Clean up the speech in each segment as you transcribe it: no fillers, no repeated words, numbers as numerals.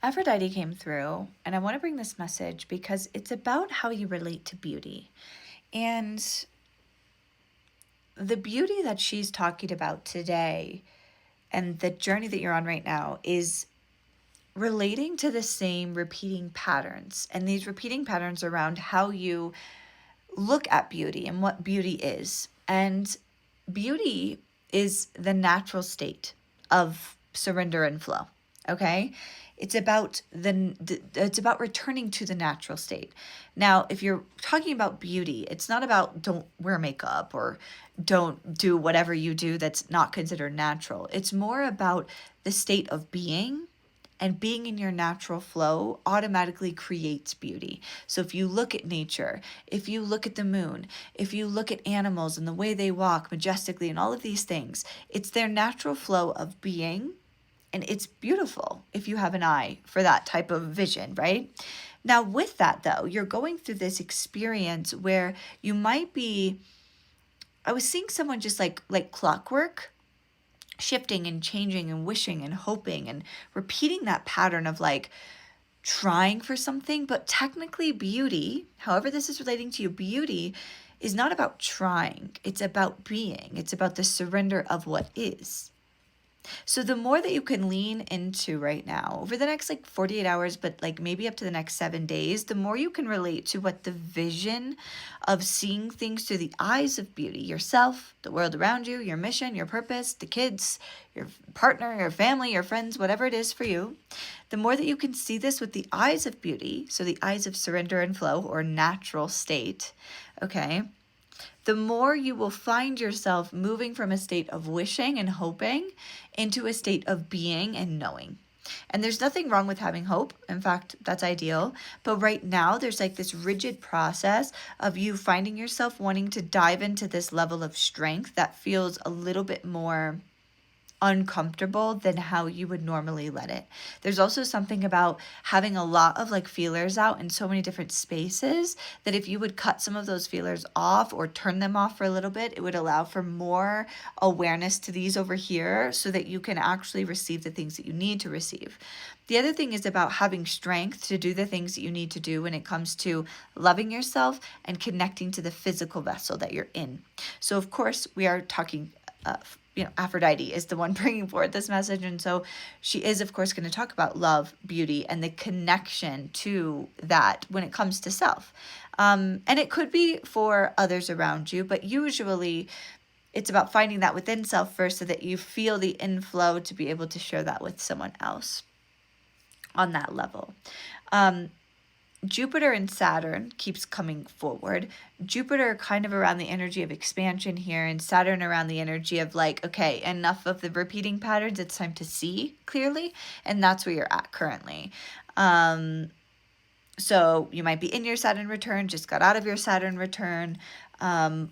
Aphrodite came through, and I want to bring this message because it's about how you relate to beauty. And the beauty that she's talking about today and the journey that you're on right now is relating to the same repeating patterns. And these repeating patterns around how you look at beauty and what beauty is. And beauty is the natural state of surrender and flow. Okay? It's about returning to the natural state. Now, if you're talking about beauty, it's not about don't wear makeup or don't do whatever you do that's not considered natural. It's more about the state of being, and being in your natural flow automatically creates beauty. So if you look at nature, if you look at the moon, if you look at animals and the way they walk majestically and all of these things, it's their natural flow of being. And it's beautiful if you have an eye for that type of vision, right? Now, with that, though, you're going through this experience where you might be, I was seeing someone just like clockwork, shifting and changing and wishing and hoping and repeating that pattern of like trying for something. But technically, beauty, however this is relating to you, beauty is not about trying. It's about being. It's about the surrender of what is. So the more that you can lean into right now over the next like 48 hours, but like maybe up to the next 7 days, the more you can relate to what the vision of seeing things through the eyes of beauty, yourself, the world around you, your mission, your purpose, the kids, your partner, your family, your friends, whatever it is for you, the more that you can see this with the eyes of beauty, so the eyes of surrender and flow or natural state, okay, the more you will find yourself moving from a state of wishing and hoping into a state of being and knowing. And there's nothing wrong with having hope. In fact, that's ideal. But right now, there's like this rigid process of you finding yourself wanting to dive into this level of strength that feels a little bit more uncomfortable than how you would normally let it. There's also something about having a lot of like feelers out in so many different spaces that if you would cut some of those feelers off or turn them off for a little bit, it would allow for more awareness to these over here so that you can actually receive the things that you need to receive. The other thing is about having strength to do the things that you need to do when it comes to loving yourself and connecting to the physical vessel that you're in. So of course we are talking Aphrodite is the one bringing forward this message. And so she is, of course, going to talk about love, beauty, and the connection to that when it comes to self. And it could be for others around you, but usually it's about finding that within self first so that you feel the inflow to be able to share that with someone else on that level. Jupiter and Saturn keeps coming forward. Jupiter kind of around the energy of expansion here, and Saturn around the energy of like, okay, enough of the repeating patterns. It's time to see clearly. And that's where you're at currently. So you might be in your Saturn return, just got out of your Saturn return,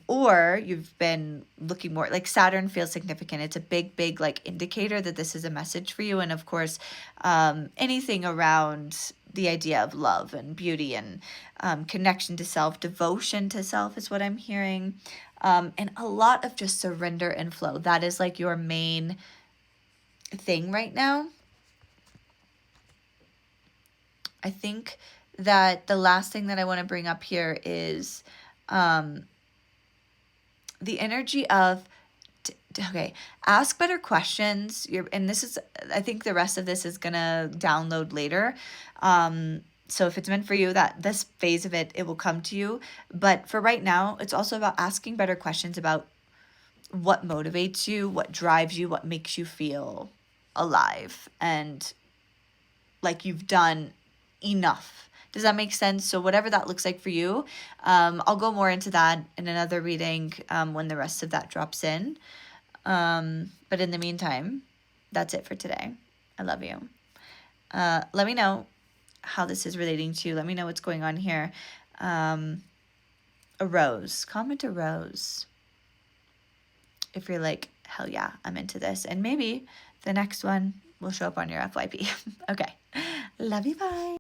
or you've been looking more like Saturn feels significant. It's a big like indicator that this is a message for you. And of course, anything around the idea of love and beauty and connection to self, devotion to self is what I'm hearing. And a lot of just surrender and flow. That is like your main thing right now. I think that the last thing that I want to bring up here is the energy of, okay, ask better questions. And this is, I think the rest of this is going to download later. So if it's meant for you, that this phase of it will come to you. But for right now, it's also about asking better questions about what motivates you, what drives you, what makes you feel alive and like you've done enough. Does that make sense? So whatever that looks like for you, I'll go more into that in another reading when the rest of that drops in. But in the meantime, that's it for today. I love you. Let me know how this is relating to you. Let me know what's going on here. A rose. Comment a rose. If you're like, hell yeah, I'm into this. And maybe the next one will show up on your FYP. Okay. Love you. Bye.